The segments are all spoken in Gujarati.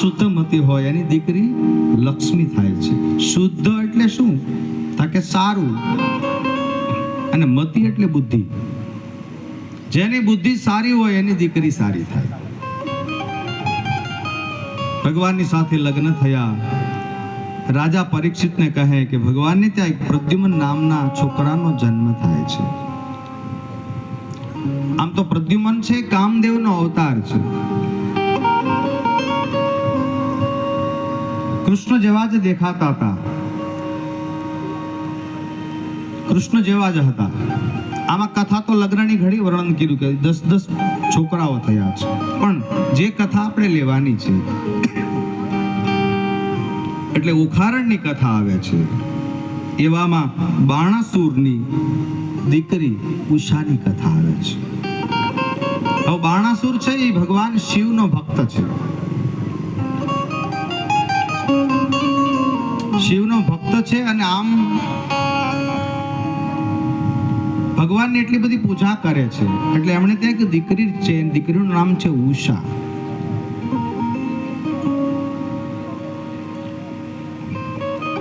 શુદ્ધમતી હોય એની દીકરી લક્ષ્મી થાય છે. શુદ્ધ એટલે શું? કે સારું, અને મતી એટલે બુદ્ધિ. જેની બુદ્ધિ સારી હોય એની દીકરી સારી થાય. ભગવાનની સાથે લગ્ન થયા. રાજા પરીક્ષિતને કહે કે ભગવાનને ત્યાં એક પ્રદ્યુમન નામના છોકરાનો જન્મ થાય છે. આમ તો પ્રદ્યુમન છે કામદેવનો અવતાર છે. કૃષ્ણ જેવા જ દેખાતા હતા, કૃષ્ણ જેવા જ હતા. આમાં કથા તો લગ્નની ઘડી વર્ણન કર્યું કે 10 છોકરાઓ થયા છે, પણ જે કથા આપણે લેવાની છે એટલે ઉખારણની કથા આવે છે. એવામાં બાણાસુરની દીકરી ઉષાની કથા આવે છે. હવે બાણાસુર છે એ ભગવાન શિવનો ભક્ત છે. શિવનો ભક્ત છે અને આમ ભગવાનની એટલી બધી પૂજા કરે છે એટલે એમણે ત્યાં એક દીકરી છે, દીકરીનું નામ છે ઉષા.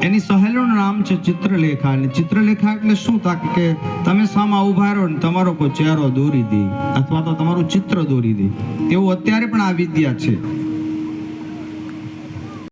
એની સહેલીનું નામ છે ચિત્રલેખા. અને ચિત્રલેખા એટલે શું? કે તમે સામા ઉભા રહો ને તમારો કોઈ ચહેરો દોરી દે અથવા તો તમારું ચિત્ર દોરી દે, એવું અત્યારે પણ આ વિદ્યા છે.